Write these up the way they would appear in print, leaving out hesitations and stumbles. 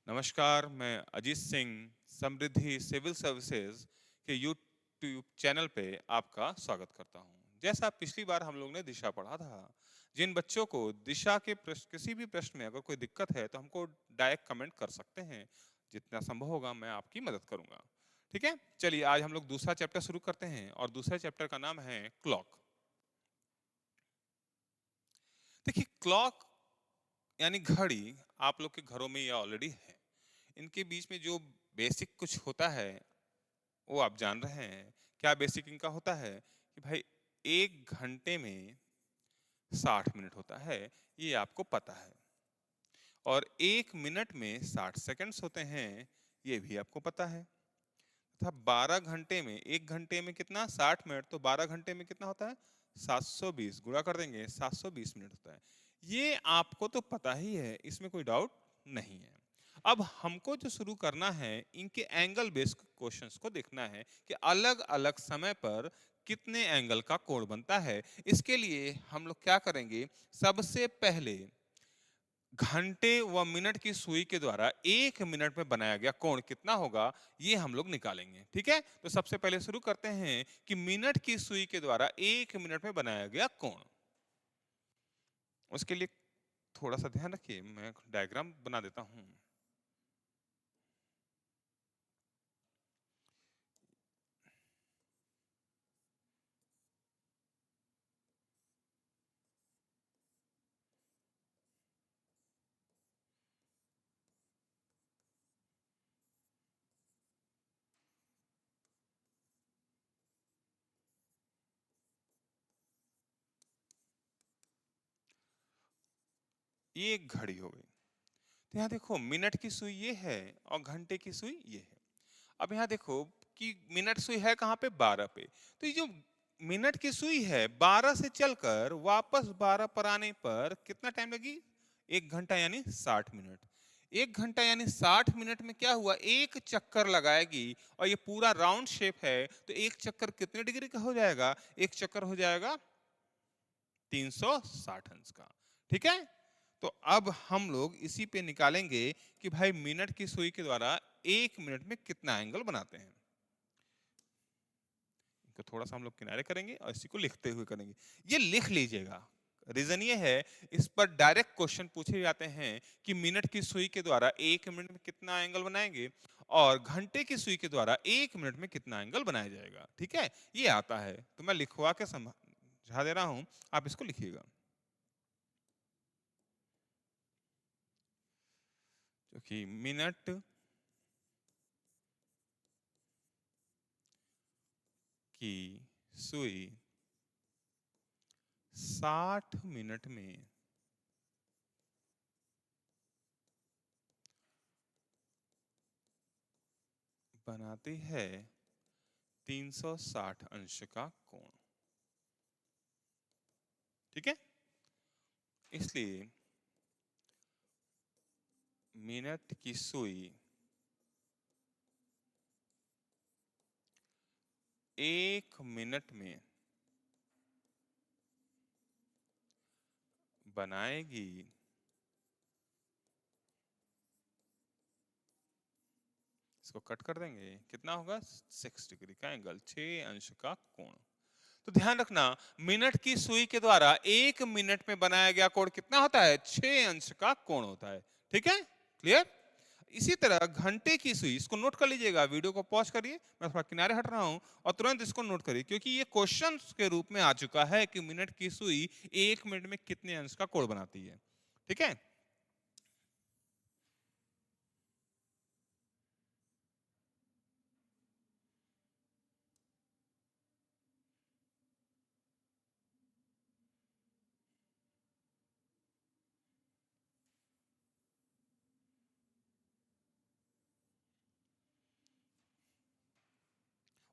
नमस्कार, मैं अजीत सिंह समृद्धि civil services के यूट्यूब चैनल पे आपका स्वागत करता हूं। जैसा पिछली बार हम लोग ने दिशा पढ़ा था, जिन बच्चों को दिशा के प्रश्न किसी भी प्रश्न में अगर कोई दिक्कत है तो हमको डायरेक्ट कमेंट कर सकते हैं। जितना संभव होगा मैं आपकी मदद करूंगा। ठीक है, चलिए आज हम लोग दूसरा चैप्टर शुरू करते हैं और दूसरे चैप्टर का नाम है क्लॉक। देखिए, क्लॉक यानी घड़ी आप लोग के घरों में ये ऑलरेडी है। इनके बीच में जो बेसिक कुछ होता है वो आप जान रहे हैं। क्या बेसिक इनका होता है कि भाई 1 घंटे में 60 मिनट होता है, ये आपको पता है। और 1 मिनट में 60 सेकंड्स होते हैं, ये भी आपको पता है। तथा 12 घंटे में 1 घंटे में कितना 60 मिनट, तो 12 घंटे में कितना होता है 720, गुणा कर देंगे 720 मिनट होता है। ये आपको तो पता ही है, इसमें कोई डाउट नहीं है। अब हमको जो शुरू करना है, इनके एंगल बेस्ड क्वेश्चंस को देखना है कि अलग अलग समय पर कितने एंगल का कोण बनता है। इसके लिए हम लोग क्या करेंगे, सबसे पहले घंटे व मिनट की सुई के द्वारा 1 मिनट में बनाया गया कोण कितना होगा, ये हम लोग निकालेंगे। ठीक है, तो सबसे पहले शुरू करते हैं कि मिनट की सुई के द्वारा 1 मिनट में बनाया गया कोण। उसके लिए थोड़ा सा ध्यान रखिए, मैं डायग्राम बना देता हूं। ये एक घड़ी हो गई। तो यहाँ देखो, मिनट की सुई ये है और घंटे की सुई ये है। अब यहाँ देखो कि मिनट सुई है कहाँ पे, 12 पे। तो ये जो मिनट की सुई है 12 से चलकर वापस 12 पर आने पर कितना टाइम लगी, 1 घंटा यानी 60 मिनट। 1 घंटा यानी 60 मिनट में क्या हुआ, एक चक्कर लगाएगी और ये पूरा राउंड शेप है, तो एक चक्कर कितने डिग्री का हो जाएगा, एक चक्कर हो जाएगा 360 अंश का। ठीक है, तो अब हम लोग इसी पे निकालेंगे कि भाई मिनट की सुई के द्वारा 1 मिनट में कितना एंगल बनाते हैं। इनको थोड़ा सा हम लोग किनारे करेंगे और इसी को लिखते हुए करेंगे। ये लिख लीजिएगा। रीजन ये है, इस पर डायरेक्ट क्वेश्चन पूछे जाते हैं कि मिनट की सुई के द्वारा 1 मिनट में कितना एंगल बनाएंगे और घंटे की सुई के द्वारा 1 मिनट में कितना एंगल बनाया जाएगा। ठीक है, ये आता है, तो मैं लिखवा के समझा दे रहा हूं, आप इसको लिखिएगा। क्योंकि मिनट की सुई 60 मिनट में बनाती है 360 अंश का कोण। ठीक है, इसलिए मिनट की सुई 1 मिनट में बनाएगी इसको कट कर देंगे, कितना होगा 6 डिग्री का एंगल, 6 अंश का कोण। तो ध्यान रखना, मिनट की सुई के द्वारा 1 मिनट में बनाया गया कोण कितना होता है, 6 अंश का कोण होता है। ठीक है, क्लियर। इसी तरह घंटे की सुई, इसको नोट कर लीजिएगा, वीडियो को पॉज करिए, मैं थोड़ा किनारे हट रहा हूं और तुरंत इसको नोट करिए, क्योंकि ये क्वेश्चन के रूप में आ चुका है कि मिनट की सुई 1 मिनट में कितने अंश का कोण बनाती है। ठीक है,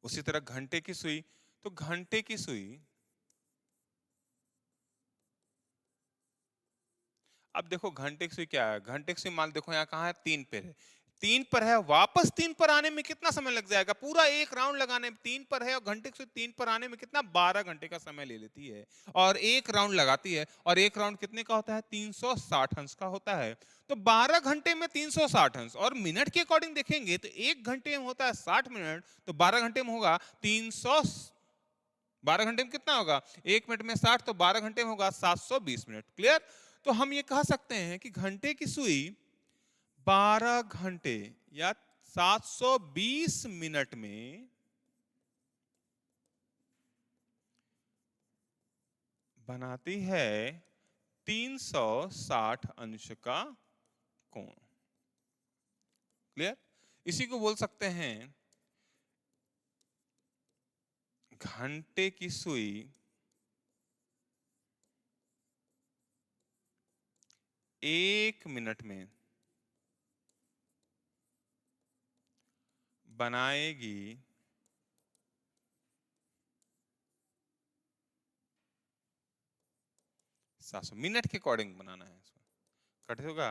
उसी तरह घंटे की सुई, तो घंटे की सुई, अब देखो घंटे की सुई क्या है, घंटे की सुई मान देखो यहाँ कहाँ है, 3 पे है। 3 पर है, वापस 3 पर आने में कितना समय लग जाएगा? पूरा एक राउंड लगाने में 3 पर है और घंटे से 3 पर आने में कितना 12 घंटे का समय ले लेती है और एक राउंड लगाती है। और एक राउंड कितने का होता है? 360 अंश का होता है। तो 12 घंटे में 360 अंश, और मिनट के अकॉर्डिंग देखेंगे तो एक घंटे में होता है 60 मिनट, तो 12 घंटे में होगा 300। 12 घंटे में कितना होगा? एक मिनट में 60, तो 12 घंटे में होगा 720 मिनट। क्लियर? तो हम ये कह सकते हैं कि घंटे की सुई 12 घंटे या 720 मिनट में बनाती है 360 अंश का कोण। क्लियर? इसी को बोल सकते हैं घंटे की सुई 1 मिनट में बनाएगी 700 मिनट के अकॉर्डिंग बनाना है इसको। कट होगा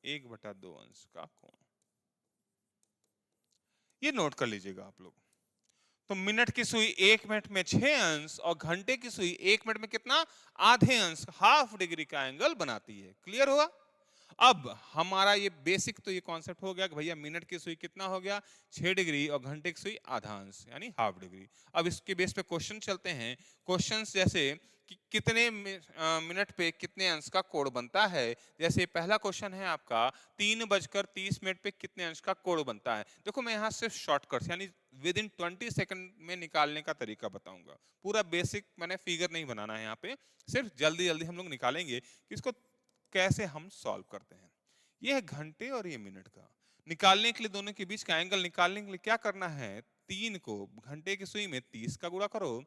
1/2 अंश का कोण। ये नोट कर लीजिएगा आप लोग। तो मिनट की सुई 1 मिनट में 6 अंश और घंटे की सुई 1 मिनट में कितना? आधे अंश, हाफ डिग्री का एंगल बनाती है। क्लियर हुआ? अब हमारा ये बेसिक तो ये कॉन्सेप्ट हो गया कि भैया मिनट की सुई कितना हो गया? 6 डिग्री, और घंटे की सुई आधा अंश यानी हाफ डिग्री। अब इसके बेस पे क्वेश्चन चलते हैं। क्वेश्चंस जैसे कि कितने मिनट पे कितने अंश का कोण बनता है। जैसे पहला क्वेश्चन है आपका 3:30 पे कितने अंश का कोण बनता है। देखो मैं यहाँ सिर्फ शॉर्टकट यानी विद इन 20 सेकंड में निकालने का तरीका बताऊंगा। पूरा बेसिक मैंने फिगर नहीं बनाना है यहाँ पे, सिर्फ जल्दी जल्दी हम लोग निकालेंगे कि इसको कैसे हम सॉल्व करते हैं। ये है घंटे और ये मिनट का। निकालने के लिए दोनों के बीच का एंगल निकालने के लिए क्या करना है? 3 को घंटे की सुई में 30 का गुणा करो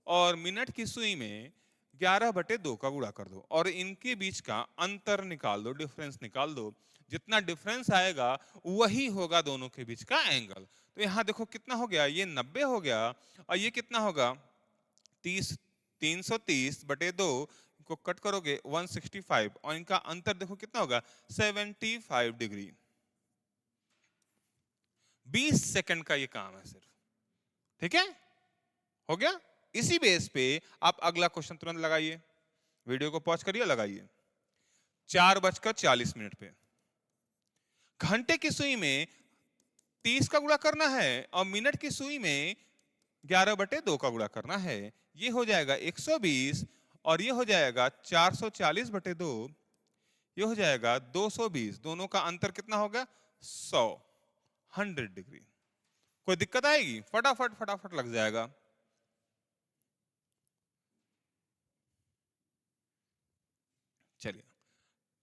और मिनट की सुई में 11/2 का गुणा कर दो और इनके बीच का अंतर निकाल दो, डिफरेंस निकाल दो। जितना डिफरेंस आएगा वही होगा दोनों के बीच का एंगल। तो यहाँ देखो कितना हो गया? ये 90 हो गया और ये कितना होगा? 30। 330/2 को कट करोगे 165 और इनका अंतर देखो कितना होगा? 75 डिग्री। 20 सेकंड का ये काम है सिर्फ। ठीक है? हो गया? इसी बेस पे आप अगला क्वेश्चन तुरंत लगाइए। वीडियो को पॉज करिए, लगाइए। 4:40 पे घंटे की सुई में 30 का गुणा करना है और मिनट की सुई में 11/2 का गुणा करना है। ये हो जाएगा 120 और ये हो जाएगा 440/2, ये हो जाएगा 220। दोनों का अंतर कितना होगा? 100 डिग्री। कोई दिक्कत आएगी? फटाफट फटाफट लग जाएगा। चलिए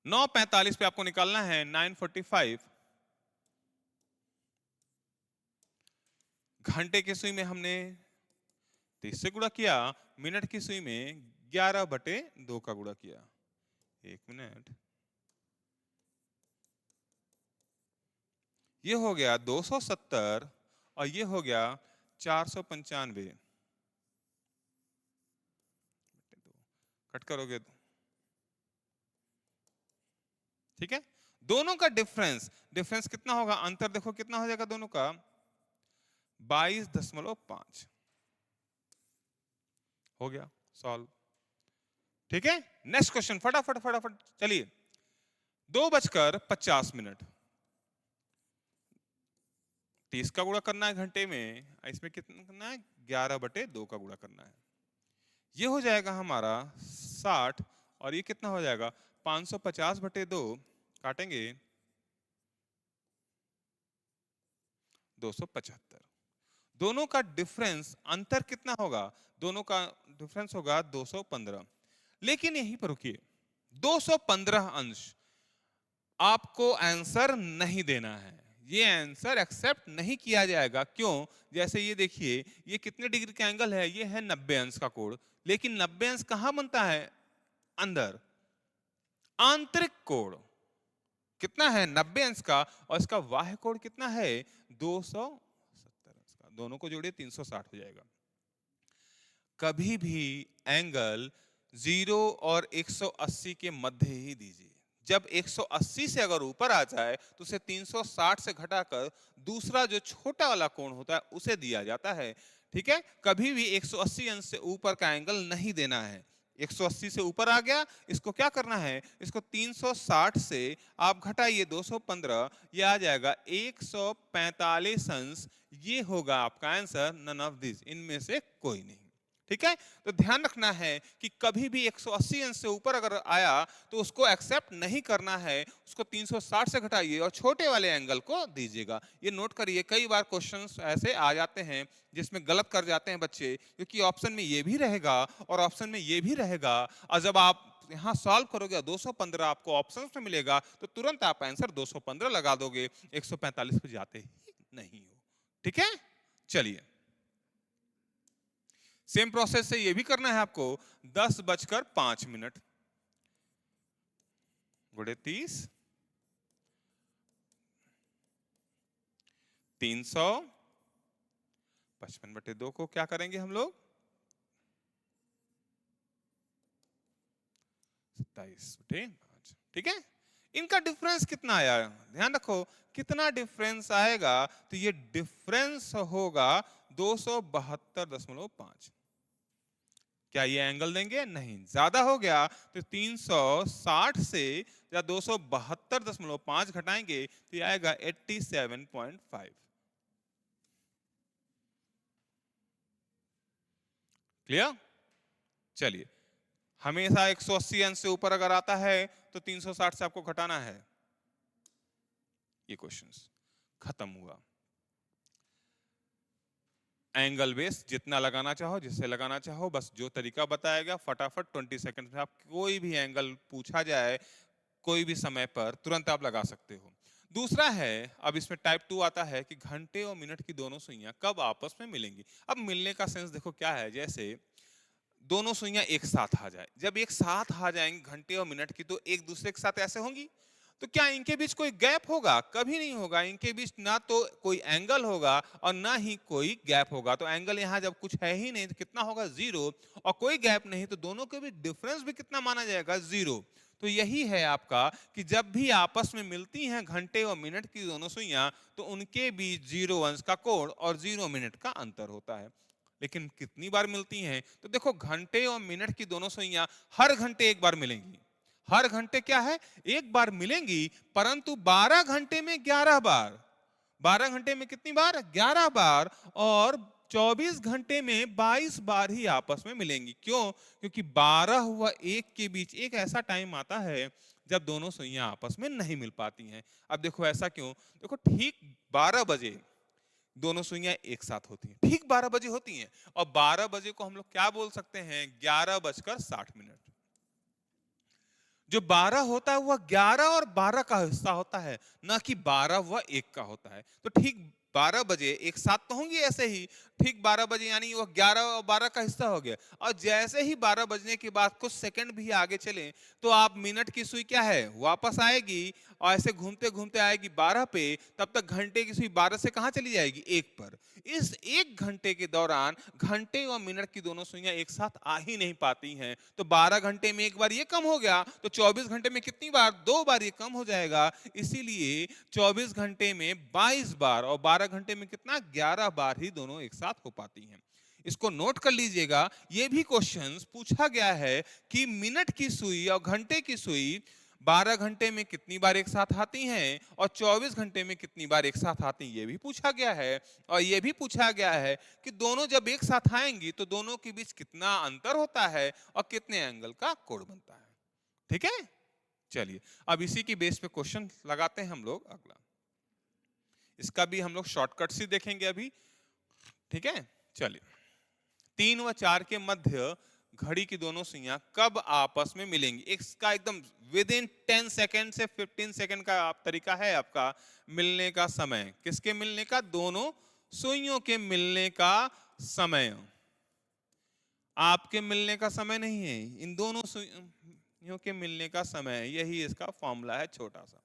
9:45 पे आपको निकालना है 9:45। घंटे की सुई में हमने 30 से गुणा किया, मिनट की सुई में 11/2 का गुणा किया। 1 मिनट, ये हो गया 270 और ये हो गया 495। कट करोगे तो ठीक है। दोनों का डिफरेंस, डिफरेंस कितना होगा? अंतर देखो कितना हो जाएगा दोनों का? 22.5 हो गया सॉल्व। ठीक है, नेक्स्ट क्वेश्चन फटाफट फटाफट चलिए। 2:50 30 का गुणा करना है घंटे में, इसमें कितना करना है? 11/2 का गुणा करना है। ये हो जाएगा हमारा 60 और ये कितना हो जाएगा? 550/2 काटेंगे 275। दोनों का डिफरेंस अंतर कितना होगा? दोनों का डिफरेंस होगा 215। लेकिन यहीं पर रुकिए, 215 अंश आपको आंसर नहीं देना है। ये आंसर एक्सेप्ट नहीं किया जाएगा। क्यों? जैसे ये देखिए, ये कितने डिग्री का एंगल है? ये है 90 अंश का कोण। लेकिन 90 अंश कहां बनता है? अंदर, आंतरिक कोण कितना है? 90 अंश का। और इसका बाह्य कोण कितना है? 270 अंश का। दोनों को जोड़िए 360 हो जाएगा। कभी भी एंगल 0 और 180 के मध्य ही दीजिए। जब 180 से अगर ऊपर आ जाए तो उसे 360 से घटाकर दूसरा जो छोटा वाला कोण होता है उसे दिया जाता है। ठीक है, कभी भी 180 अंश से ऊपर का एंगल नहीं देना है। 180 से ऊपर आ गया, इसको क्या करना है, इसको 360 से आप घटाइए 215, ये आ जाएगा 145 अंश। ये होगा आपका आंसर, नन ऑफ दिस, इनमें से कोई नहीं। ठीक है, तो ध्यान रखना है कि कभी भी 180 अंश से ऊपर अगर आया तो उसको एक्सेप्ट नहीं करना है, उसको 360 से घटाइए और छोटे वाले एंगल को दीजिएगा। ये नोट करिए, कई बार क्वेश्चंस ऐसे आ जाते हैं जिसमें गलत कर जाते हैं बच्चे, क्योंकि ऑप्शन में ये भी रहेगा और ऑप्शन में ये भी रहेगा, और जब आप यहाँ सॉल्व करोगे 215 आपको ऑप्शंस में मिलेगा तो तुरंत आप आंसर 215 लगा दोगे, 145 पे जाते ही नहीं हो। ठीक है, चलिए सेम प्रोसेस से ये भी करना है आपको। 10:05 गुणे 30, 355/2 को क्या करेंगे हम लोग, 27/5। ठीक है, इनका डिफरेंस कितना आया, ध्यान रखो कितना डिफरेंस आएगा, तो ये डिफरेंस होगा 272.5। क्या ये एंगल देंगे, नहीं, ज्यादा हो गया तो 360 से या 272.5 घटाएंगे तो ये आएगा 87.5। क्लियर, चलिए हमेशा 180 अंश से ऊपर अगर आता है तो 360 से आपको घटाना है। ये क्वेश्चंस खत्म हुआ। एंगल बेस जितना लगाना चाहो, जिससे लगाना चाहो, बस जो तरीका बताया गया फटाफट 20 सेकंड में आप कोई भी एंगल पूछा जाए कोई भी समय पर तुरंत आप लगा सकते हो। दूसरा है, अब इसमें टाइप 2 आता है कि घंटे और मिनट की दोनों सुइयां कब आपस में मिलेंगी। अब मिलने का सेंस देखो क्या है, जैसे दोनों सुइयां एक साथ आ जाए, जब एक साथ आ जाएंगी घंटे और मिनट की तो एक दूसरे के साथ ऐसे होंगी, तो क्या इनके बीच कोई गैप होगा, कभी नहीं होगा। इनके बीच ना तो कोई एंगल होगा और ना ही कोई गैप होगा। तो एंगल यहाँ जब कुछ है ही नहीं तो कितना होगा, 0, और कोई गैप नहीं तो दोनों के बीच डिफरेंस भी कितना माना जाएगा, 0। तो यही है आपका कि जब भी आपस में मिलती हैं घंटे और मिनट की दोनों सुइयां तो उनके बीच 0 अंश का कोण और 0 मिनट का अंतर होता है। लेकिन कितनी बार मिलती हैं, तो देखो घंटे और मिनट की दोनों सुइयां हर घंटे एक बार मिलेंगी। हर घंटे क्या है, एक बार मिलेंगी, परंतु 12 घंटे में 11 बार। 12 घंटे में कितनी बार, 11 बार, और 24 घंटे में 22 बार ही आपस में मिलेंगी। क्यों, क्योंकि 12 हुआ 1 के बीच एक ऐसा टाइम आता है जब दोनों सुइयां आपस में नहीं मिल पाती हैं। अब देखो ऐसा क्यों, देखो ठीक 12 बजे दोनों सुइयां एक साथ होती हैं, ठीक 12 बजे होती हैं, और 12 बजे को हम लोग क्या बोल सकते हैं, 11:60। जो 12 होता है वह 11 और 12 का हिस्सा होता है, ना कि 12 व 1 का होता है। तो ठीक 12 बजे एक साथ तो होंगे ऐसे ही, ठीक 12 बजे यानी वह 11 और 12 का हिस्सा हो गया। और जैसे ही 12 बजने के बाद कुछ सेकंड भी आगे चले तो आप मिनट की सुई क्या है, वापस आएगी और ऐसे घूमते घूमते आएगी 12 पे, तब तक घंटे की सुई 12 से कहां चली जाएगी, 1 पर। इस 1 घंटे के दौरान घंटे और मिनट की दोनों सुइयां एक साथ आ ही नहीं पाती हैं। तो 12 घंटे में एक बार ये कम हो गया तो 24 घंटे में कितनी बार, 2 बार ये कम हो जाएगा। इसीलिए 24 घंटे में 22 बार और 12 घंटे में कितना, 11 बार ही दोनों एक साथ हो पाती हैं। इसको नोट कर लीजिएगा, ये भी क्वेश्चंस पूछा गया है कि मिनट की सुई और घंटे की सुई 12 घंटे में कितनी बार एक साथ आती हैं और 24 घंटे में कितनी बार एक साथ आती हैं, ये भी पूछा गया है। और ये भी पूछा गया है कि दोनों जब एक साथ आएंगी तो दोनों के बीच कितना अंतर होता है और कितने एंगल का कोण बनता है। ठीक है, चलिए अब इसी की बेस पे क्वेश्चन लगाते हैं हम लोग अगला। इसका भी हम लोग शॉर्टकट से देखेंगे अभी। ठीक है, चलिए 3 व 4 के मध्य घड़ी की दोनों सुइयां कब आपस में मिलेंगी। इसका एकदम विद इन 10 सेकेंड से 15 सेकेंड का तरीका है आपका मिलने का समय। किसके मिलने का, दोनों सुइयों के मिलने का समय, आपके मिलने का समय नहीं है, इन दोनों सुइयों के मिलने का समय, यही इसका फॉर्मूला है छोटा सा।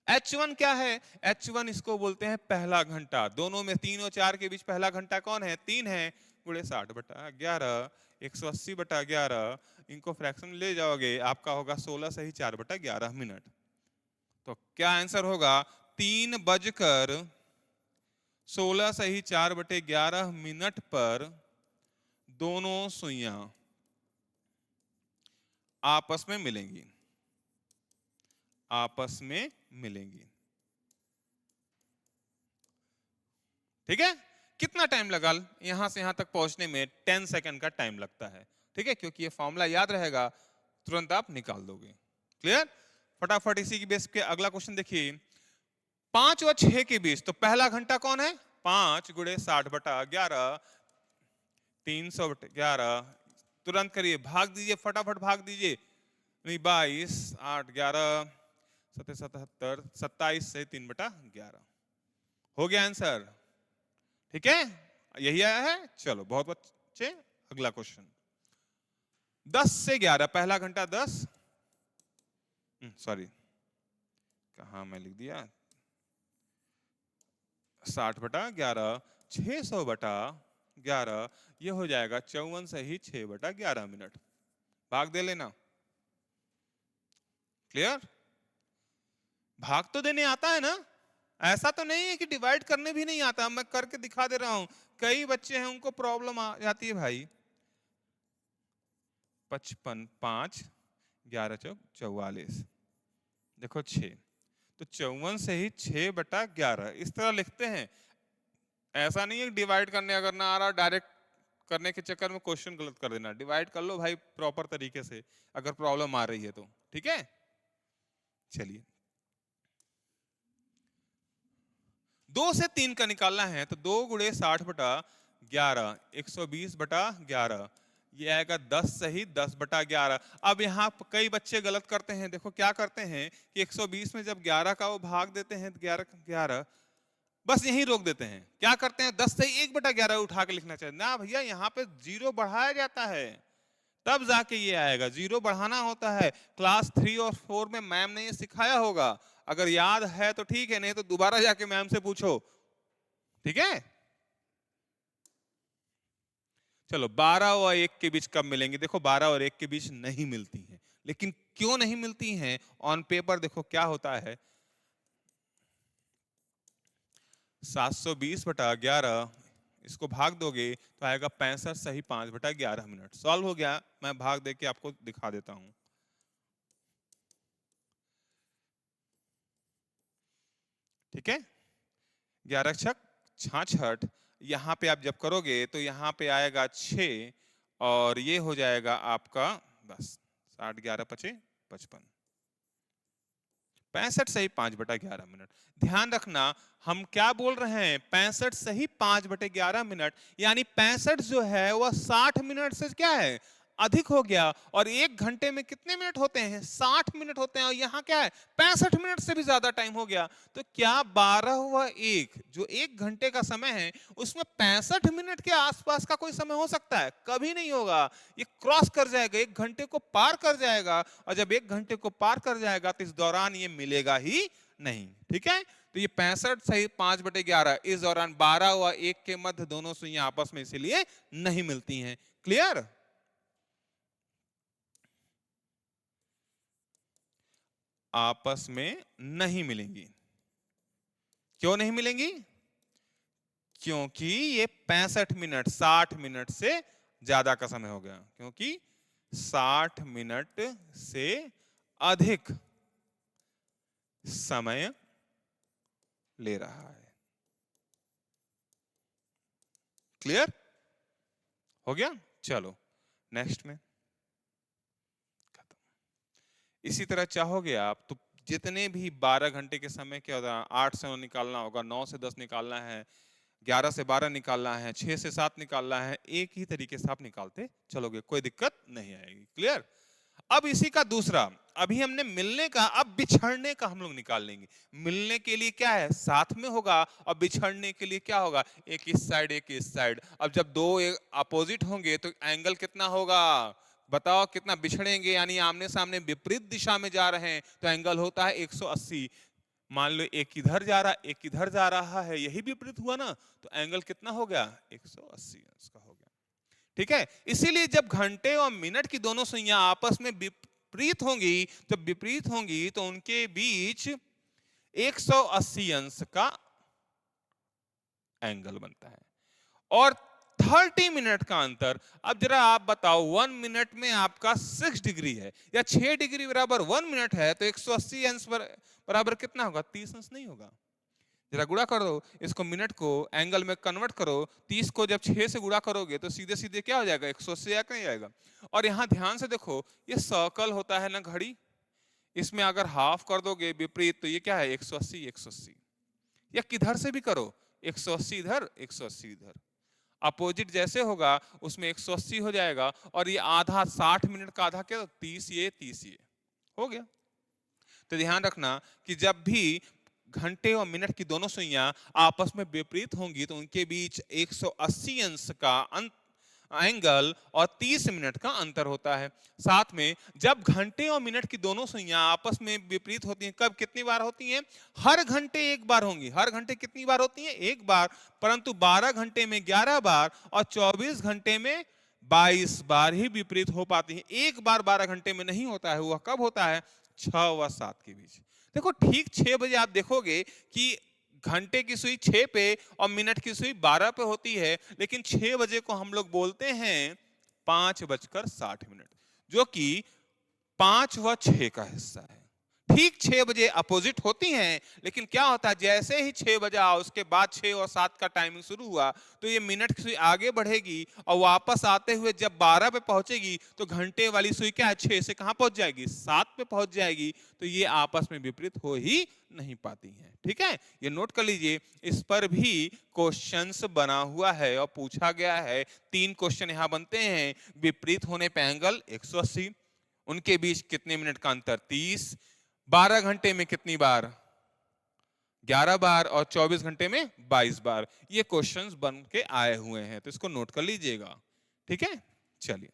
H1 क्या है, H1 इसको बोलते हैं पहला घंटा। दोनों में 3 और 4 के बीच पहला घंटा कौन है, 3 है, गुणे 60/11, 180/11, इनको फ्रैक्शन में ले जाओगे, आपका होगा 16 सही 4/11 मिनट। तो क्या आंसर होगा? 3:16 सही 4/11 मिनट पर दोनों सुइयां आपस में मिलेंगी, आपस में मिलेंगी। ठीक है? कितना टाइम लगा? यहां से यहां तक पहुंचने में 10 सेकंड का टाइम लगता है। ठीक है? क्योंकि ये फॉर्मूला याद रहेगा, तुरंत आप निकाल दोगे। क्लियर? फटाफट इसी की बेस पे अगला क्वेश्चन देखिए। 5 और 6 के बीच, तो पहला घंटा कौन है? 5 गुणे 60/11, 300/11। तुरंत करिए, भाग दीजिए, फटाफट भाग दीजिए। 22, 8, 11, 77, 27 से 3/11 हो गया आंसर। ठीक है? यही आया है। चलो बहुत अच्छे। अगला क्वेश्चन, 10 से 11, पहला घंटा 10, सॉरी कहा मैं लिख दिया, 60/11, 600/11, ये हो जाएगा 54 सही 6/11 मिनट। भाग दे लेना। क्लियर? भाग तो देने आता है ना? ऐसा तो नहीं है कि डिवाइड करने भी नहीं आता, मैं करके दिखा दे रहा हूं। कई बच्चे हैं उनको प्रॉब्लम आ जाती है भाई। 55, 5, 11 चौक 44, देखो 6, तो 54 से ही 6/11 इस तरह लिखते हैं। ऐसा नहीं है डिवाइड करने अगर ना आ रहा डायरेक्ट करने के चक्कर में क्वेश्चन गलत कर देना। डिवाइड कर लो भाई प्रॉपर तरीके से, अगर प्रॉब्लम आ रही है तो। ठीक है? चलिए, 2 से 3 का निकालना है, तो 2 गुणे 60/11, 120/11, ये आएगा 10 सही 10/11। अब यहाँ कई बच्चे गलत करते हैं। देखो क्या करते हैं कि 120 में जब 11 का वो भाग देते हैं, 11 बस यहीं रोक देते हैं। क्या करते हैं, 10 से 1/11 उठा के लिखना चाहिए ना भैया। यहाँ पे 0 बढ़ाया जाता है, तब जाके ये आएगा। 0 बढ़ाना होता है। क्लास 3 और 4 में मैम ने ये सिखाया होगा। अगर याद है तो ठीक है, नहीं तो दोबारा जाके मैम से पूछो। ठीक है? चलो, 12 और 1 के बीच कब मिलेंगे? देखो 12 और 1 के बीच नहीं मिलती हैं। लेकिन क्यों नहीं मिलती हैं? ऑन पेपर देखो क्या होता है। 720/11, इसको भाग दोगे तो आएगा 65 सही 5/11 मिनट। सॉल्व हो गया। मैं भाग दे के आपको दिखा देता हूं। ठीक है? 11 छक 66, यहां पे आप जब करोगे तो यहां पे आएगा 6 और ये हो जाएगा आपका बस 60, 11 पचे 55, 65 सही 5/11 मिनट। ध्यान रखना, हम क्या बोल रहे हैं? 65 सही 5/11 मिनट, यानी 65 जो है वह 60 मिनट से क्या है, अधिक हो गया। और 1 घंटे में कितने मिनट होते हैं? 60 मिनट होते हैं। और यहाँ क्या है, 65 मिनट से भी ज्यादा टाइम हो गया। तो क्या 12 व 1 जो 1 घंटे का समय है, उसमें 65 मिनट के आसपास का कोई समय हो सकता है? कभी नहीं होगा। ये क्रॉस कर जाएगा, 1 घंटे को पार कर जाएगा। और जब 1 घंटे को पार कर जाएगा तो इस दौरान ये मिलेगा ही नहीं। ठीक है? तो ये 65 सही 5/11, इस दौरान 12 व 1 के मध्य दोनों सुइयां आपस में इसीलिए नहीं मिलती हैं। क्लियर? आपस में नहीं मिलेंगी। क्यों नहीं मिलेंगी? क्योंकि ये 65 मिनट 60 मिनट से ज्यादा का समय हो गया। क्योंकि 60 मिनट से अधिक समय ले रहा है। क्लियर? हो गया? चलो नेक्स्ट में खत्म। इसी तरह चाहोगे आप तो जितने भी 12 घंटे के समय के 8 से 9 निकालना होगा, 9 से 10 निकालना है, 11 से 12 निकालना है, 6 से 7 निकालना है, एक ही तरीके से आप निकालते चलोगे, कोई दिक्कत नहीं आएगी। क्लियर? अब इसी का दूसरा, अभी हमने मिलने का, अब बिछड़ने का हम लोग निकाल लेंगे। मिलने के लिए क्या है, साथ में होगा, और बिछड़ने के लिए क्या होगा, एक इस साइड एक इस साइड। अब जब दो अपोजिट होंगे तो एंगल कितना होगा, बताओ कितना बिछड़ेंगे, यानी आमने सामने विपरीत दिशा में जा रहे हैं तो एंगल होता है 180। मान लो एक इधर जा रहा एक इधर जा रहा है, यही विपरीत हुआ ना, तो एंगल कितना हो गया 180 इसका हो गया। ठीक है, इसीलिए जब घंटे और मिनट की दोनों सुइयां आपस में विपरीत होंगी, जब विपरीत होंगी तो उनके बीच 180 अंश का एंगल बनता है। और 30 मिनट का अंतर, अब जरा आप बताओ 1 मिनट में आपका 6 डिग्री है या 6 डिग्री बराबर 1 मिनट है, तो 180 अंश बराबर कितना होगा? 30 अंश नहीं होगा? जरा गुणा करो इसको, मिनट को एंगल में कन्वर्ट करो। 30 को जब 6 से गुणा करोगे तो सीधे सीधे क्या हो जाएगा? 180 नहीं आएगा। और यहाँ ध्यान से देखो, ये सर्कल होता है ना घड़ी, इसमें अगर हाफ कर दोगे विपरीत तो ये क्या है? 180 180। या किधर से भी करो, 180 इधर 180 इधर, अपोजिट जैसे होगा उसमें 180 हो जाएगा। और ये आधा 60 मिनट का आधा क्या? 30 ये 30 ये हो गया। तो ध्यान रखना कि जब भी घंटे और मिनट की दोनों सुइयां आपस में विपरीत होंगी तो उनके बीच 180 अंश का एंगल और 30 मिनट का अंतर होता है। साथ में जब घंटे और मिनट की दोनों सुइयां आपस में विपरीत होती हैं, कब कितनी बार होती हैं? हर घंटे एक बार होंगी। हर घंटे कितनी बार होती हैं? एक बार। परंतु 12 घंटे में 11 बार और 24 घंटे में 22 बार ही विपरीत हो पाती हैं। एक बार 12 घंटे में नहीं होता है। वह कब होता है? 6 व 7 के बीच। देखो ठीक 6 बजे आप देखोगे कि घंटे की सुई 6 पे और मिनट की सुई 12 पे होती है, लेकिन 6 बजे को हम लोग बोलते हैं 5:60, जो कि 5 व 6 का हिस्सा है। ठीक 6 बजे अपोजिट होती हैं, लेकिन क्या होता है, जैसे ही 6 बजा उसके बाद 6 और 7 का टाइमिंग शुरू हुआ तो ये मिनट की सुई आगे बढ़ेगी और वापस आते हुए जब 12 पे पहुंचेगी तो घंटे वाली सुई क्या है? 6 से कहां पहुंच जाएगी? 7 पे पहुंच जाएगी। तो ये आपस में विपरीत हो ही नहीं पाती हैं। ठीक है, ये नोट कर लीजिए। इस पर भी क्वेश्चंस बना हुआ है और पूछा गया है। 3 क्वेश्चन यहां बनते हैं। विपरीत होने पे एंगल 180, उनके बीच कितने मिनट का अंतर? 30, 12 घंटे में कितनी बार? 11 बार और 24 घंटे में 22 बार। ये क्वेश्चंस बन के आए हुए हैं, तो इसको नोट कर लीजिएगा। ठीक है, चलिए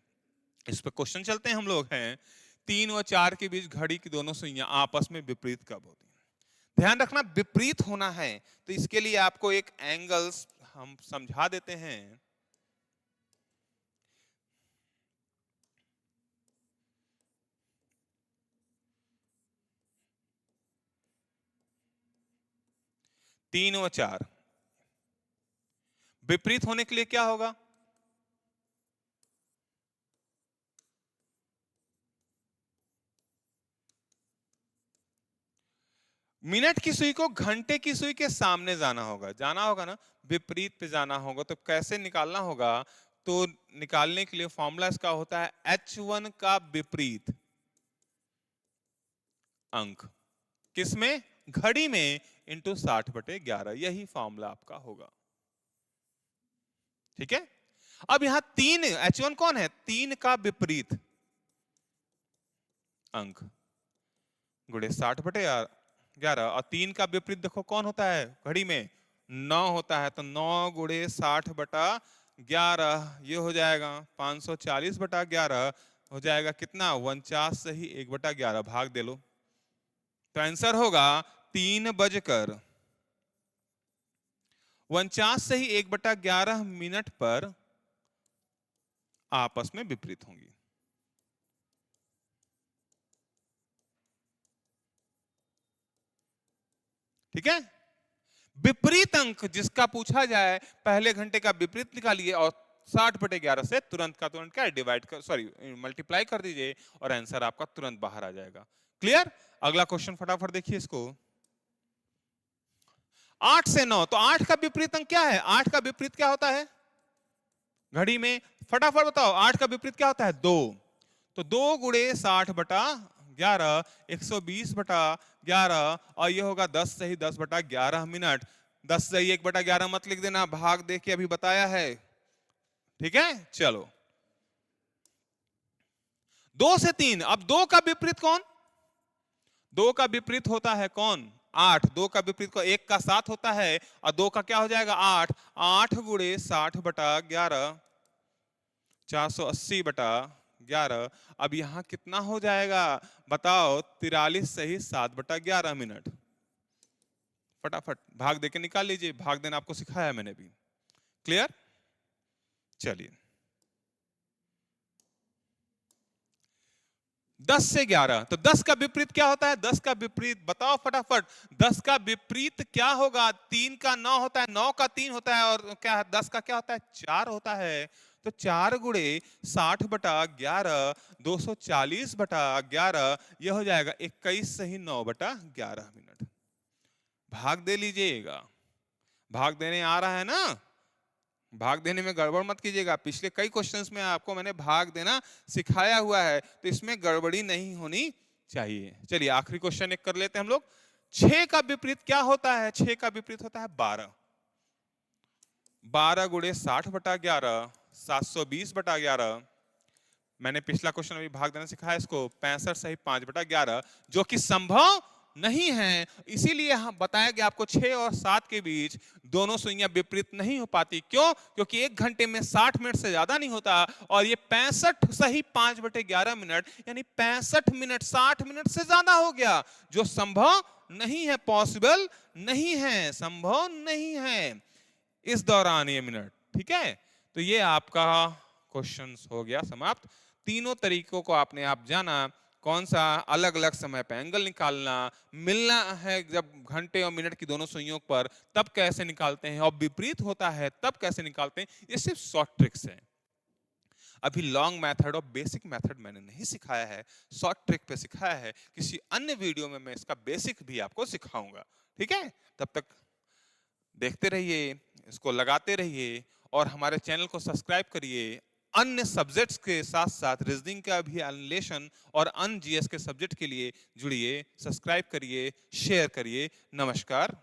इस पर क्वेश्चन चलते हैं। हम लोग हैं 3 और 4 के बीच घड़ी की दोनों सुइयां आपस में विपरीत कब होती हैं? ध्यान रखना विपरीत होना है तो इसके लिए आपको एक एंगल्स हम समझा देते हैं। तीन और चार विपरीत होने के लिए क्या होगा? मिनट की सुई को घंटे की सुई के सामने जाना होगा, जाना होगा ना, विपरीत पे जाना होगा। तो कैसे निकालना होगा? तो निकालने के लिए फॉर्मूला इसका होता है H1 का विपरीत अंक किसमें? घड़ी में, इंटू 60/11। यही फॉर्मूला आपका होगा। ठीक है, अब यहां 3, H1 कौन है? 3 का विपरीत अंक गुणे 60/11। और 3 का विपरीत देखो कौन होता है घड़ी में? 9 होता है। तो 9 गुणे 60/11 ये हो जाएगा 540/11 हो जाएगा कितना? 49 से ही 1/11 भाग दे लो। तो आंसर होगा 3:49 से ही 1/11 मिनट पर आपस में विपरीत होंगी। ठीक है, विपरीत अंक जिसका पूछा जाए, पहले घंटे का विपरीत निकालिए और 60/11 से तुरंत का तुरंत क्या डिवाइड कर, सॉरी मल्टीप्लाई कर दीजिए और आंसर आपका तुरंत बाहर आ जाएगा। क्लियर? अगला क्वेश्चन फटाफट देखिए इसको। 8 से 9, तो 8 का विपरीत अंक क्या है? 8 का विपरीत क्या होता है घड़ी में? फटाफट बताओ, 8 का विपरीत क्या होता है? 2। तो 2 गुणे 60/11 120/11 और ये होगा 10 से ही 10/11 मिनट। 10 से ही 1/11 मत लिख देना, भाग दे के अभी बताया है। ठीक है, चलो 2 से 3। अब 2 का विपरीत कौन? 2 का विपरीत होता है कौन? 8। 2 का विपरीत को 1 का 7 होता है और 2 का क्या हो जाएगा? 8। 8 गुणे 60/11 480/11। अब यहां कितना हो जाएगा बताओ? 43 से ही 7/11 मिनट। फटाफट भाग देके निकाल लीजिए, भाग देना आपको सिखाया मैंने भी। क्लियर? चलिए 10 से 11, तो 10 का विपरीत क्या होता है? 10 का विपरीत बताओ फटाफट। 10 का विपरीत क्या होगा? 3 का 9 होता है, 9 का 3 होता है, और क्या है 10 का क्या होता है? 4 होता है। तो 4 गुणे 60/11, 240/11, यह हो जाएगा 21 सही 9/11 मिनट। भाग दे लीजिएगा, भाग देने आ रहा है ना? भाग देने में गड़बड़ मत कीजिएगा। पिछले कई क्वेश्चंस में आपको मैंने भाग देना सिखाया हुआ है, तो इसमें गड़बड़ी नहीं होनी चाहिए। चलिए आखिरी क्वेश्चन एक कर लेते हैं हम लोग। 6 का विपरीत क्या होता है? 6 का विपरीत होता है 12। 12 गुणे 60/11, 720/11। मैंने पिछला क्वेश्चन अभी भाग देना सिखाया इसको, 65 सही 5/11, जो कि संभव नहीं है। इसीलिए हम बताया गया आपको 6 और 7 के बीच दोनों सुइयां विपरीत नहीं हो पाती। क्यों? क्योंकि 1 घंटे में 60 मिनट से ज्यादा नहीं होता, और ये 65 सही 5/11 मिनट, यानी 65 मिनट 60 मिनट से ज्यादा हो गया, जो संभव नहीं है, पॉसिबल नहीं है, संभव नहीं है इस दौरान ये मिनट। ठीक है, तो ये आपका क्वेश्चन हो गया समाप्त। तीनों तरीकों को आपने आप जाना, कौन सा अलग अलग समय पे एंगल निकालना, मिलना है जब घंटे और मिनट की दोनों सुइयों पर तब कैसे निकालते हैं, और विपरीत होता है तब कैसे निकालते हैं। ये सिर्फ शॉर्ट ट्रिक्स हैं। अभी लॉन्ग मेथड और बेसिक मेथड मैंने नहीं सिखाया है, शॉर्ट ट्रिक पे सिखाया है। किसी अन्य वीडियो में मैं इसका बेसिक भी आपको सिखाऊंगा। ठीक है, तब तक देखते रहिए, इसको लगाते रहिए, और हमारे चैनल को सब्सक्राइब करिए। अन्य सब्जेक्ट्स के साथ साथ रीजनिंग का भी एनालिसिस और अन्य जीएस के सब्जेक्ट के लिए जुड़िए, सब्सक्राइब करिए, शेयर करिए। नमस्कार।